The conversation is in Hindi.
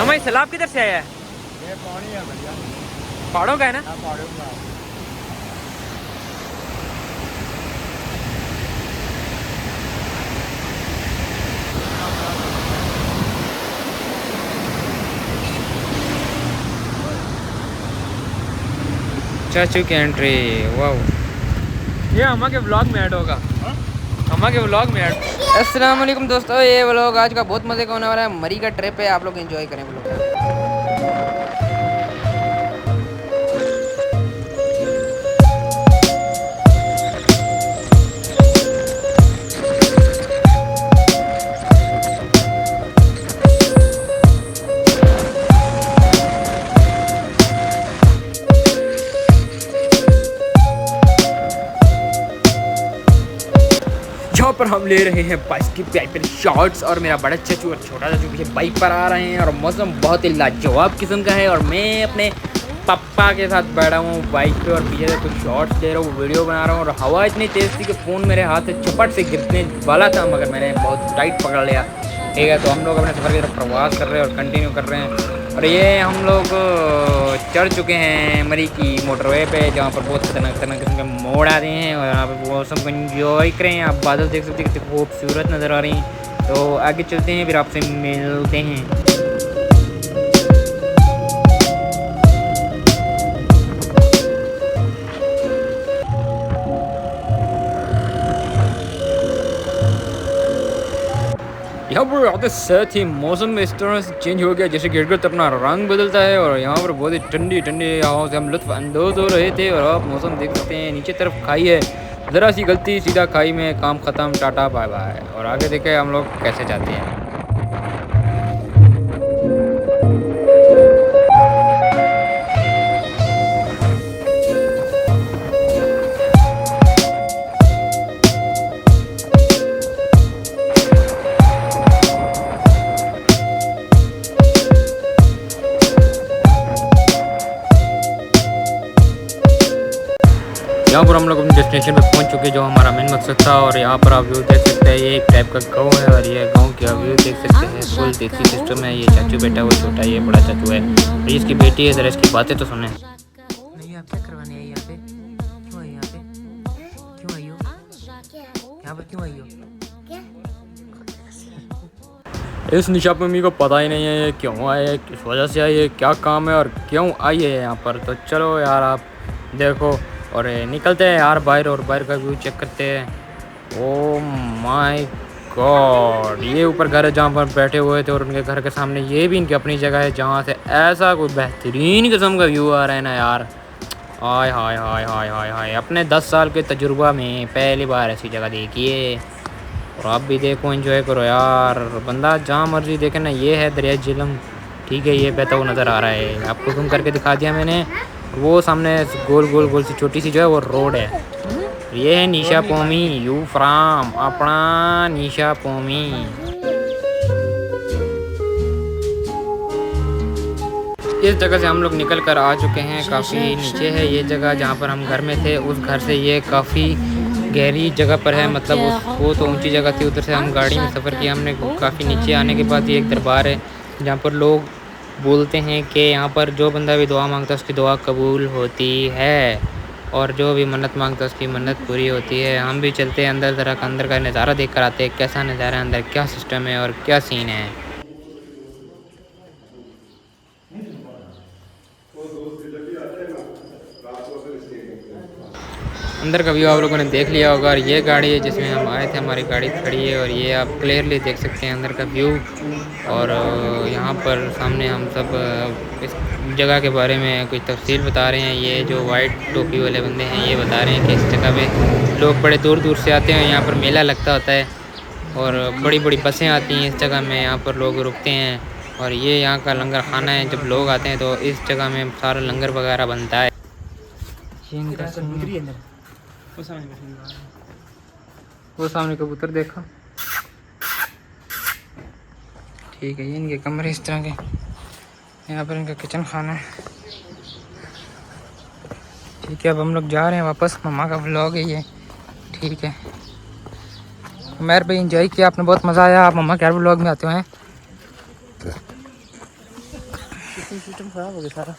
हमारी सैलाब किधर से आया है? ये पानी है भैया, पहाड़ों का है ना? पहाड़ों का। चाचू की एंट्री, वाह। ये हमारे व्लॉग में ऐड होगा, हमारे व्लॉग में ऐड। अस्सलाम वालेकुम दोस्तों, ये व्लॉग आज का बहुत मजे का होने वाला है। मरी का ट्रिप है, आप लोग एंजॉय करें व्लॉग। यहाँ पर हम ले रहे हैं बाइक की बाइक शॉट्स, और मेरा बड़ा चाचू और छोटा चाचू पीछे बाइक पर आ रहे हैं, और मौसम बहुत ही लाजवाब किस्म का है। और मैं अपने पापा के साथ बैठा हूँ बाइक पे, और पीछे से कुछ शॉट्स ले रहा हूँ, वीडियो बना रहा हूँ। और हवा इतनी तेज़ थी कि फ़ोन मेरे हाथ से झपट से गिरने वाला था, मगर मैंने बहुत टाइट पकड़ लिया। ठीक है, तो हम लोग अपने सफ़र की तरफ प्रवास कर रहे हैं और कंटिन्यू कर रहे हैं। और ये हम लोग चढ़ चुके हैं मरी की मोटरवे पे, जहाँ पर बहुत खतरनाक खतरनाक किस्म के मोड़ आ रहे हैं, और यहाँ पर मौसम को एंजॉय करें। आप बादल देख सकते हैं, कितनी खूबसूरत नज़र आ रही हैं। तो आगे चलते हैं, फिर आपसे मिलते हैं। यहाँ पर आते साथ ही मौसम इस तरह से चेंज हो गया जैसे गिरगिट अपना रंग बदलता है, और यहाँ पर बहुत ही ठंडी ठंडी हवाओं से हम लुत्फ अंदोज हो रहे थे। और आप मौसम देख सकते हैं, नीचे तरफ खाई है, ज़रा सी गलती सीधा खाई में, काम ख़त्म, टाटा बाय बाय। और आगे देखें हम लोग कैसे जाते हैं। यहाँ पर हम लोग अपने डेस्टिनेशन पे पहुँच चुके हैं, जो हमारा मेन मकसद था। और यहाँ पर आप व्यू देख सकते हैं, ये एक टाइप का गाँव है, और ये गाँव का व्यू देख सकते हैं, फुल देसी सिस्टम है। ये चाचू बेटा, वो छोटा, ये बड़ा चाचू है, और इसकी बेटी है। ज़रा इसकी बातें तो सुने। नहीं, आप क्या करवाने आई यहाँ पे? क्यों आई यहाँ पे? क्यों आई हो यहाँ पर? क्यों आई हो? इस निशा मम्मी को पता ही नहीं है ये क्यों आए है, किस वजह से आई है, क्या काम है और क्यों आई है यहाँ पर। तो चलो यार, आप देखो और निकलते हैं यार बाहर, और बाहर का व्यू चेक करते हैं। ओ माय गॉड, ये ऊपर घर है जहाँ पर बैठे हुए थे, और उनके घर के सामने ये भी इनकी अपनी जगह है, जहाँ से ऐसा कोई बेहतरीन किस्म का व्यू आ रहा है ना यार। हाय हाय हाय हाय हाय हाय, अपने 10 साल के तजुर्बा में पहली बार ऐसी जगह देखिए। और आप भी देखो, एंजॉय करो यार। बंदा जहाँ मर्जी देखे ना। ये है दरिया झीलम, ठीक है, ये बहता हुआ नज़र आ रहा है, आपको जूम करके दिखा दिया मैंने। वो सामने गोल गोल गोल सी छोटी सी जो है वो रोड है। ये है निशा पोमी, यू फ्राम अपना निशा पोमी। इस जगह से हम लोग निकल कर आ चुके हैं, काफ़ी नीचे है ये जगह जहाँ पर हम घर में थे। उस घर से ये काफ़ी गहरी जगह पर है, मतलब वो तो ऊंची जगह थी, उधर से हम गाड़ी में सफ़र किया हमने। काफ़ी नीचे आने के बाद ये एक दरबार है, जहाँ पर लोग बोलते हैं कि यहाँ पर जो बंदा भी दुआ मांगता है उसकी दुआ कबूल होती है, और जो भी मन्नत मांगता है उसकी मन्नत पूरी होती है। हम भी चलते हैं अंदर, ज़रा अंदर का नज़ारा देख कर आते हैं, कैसा नज़ारा है अंदर, क्या सिस्टम है और क्या सीन है। अंदर का व्यू आप लोगों ने देख लिया होगा, और ये गाड़ी है जिसमें हम आए थे, हमारी गाड़ी खड़ी है, और ये आप क्लियरली देख सकते हैं अंदर का व्यू। और यहाँ पर सामने हम सब इस जगह के बारे में कुछ तफसील बता रहे हैं। ये जो वाइट टोपी वाले बंदे हैं, ये बता रहे हैं कि इस जगह पे लोग बड़े दूर दूर से आते हैं, यहाँ पर मेला लगता होता है, और बड़ी बड़ी बसें आती हैं इस जगह में, यहाँ पर लोग रुकते हैं। और ये यहाँ का लंगर खाना है, जब लोग आते हैं तो इस जगह में सारा लंगर वगैरह बनता है। वो सामने कबूतर देखा, ठीक है। ये इनके कमरे इस तरह के, यहाँ पर इनका किचन खाना है, ठीक है। अब हम लोग जा रहे हैं वापस, मम्मा का व्लॉग है ये, ठीक है। मेरे पे एंजॉय किया आपने, बहुत मज़ा आया। आप मम्मा के व्लॉग में आते हैं। सिस्टम खराब हो गया सारा।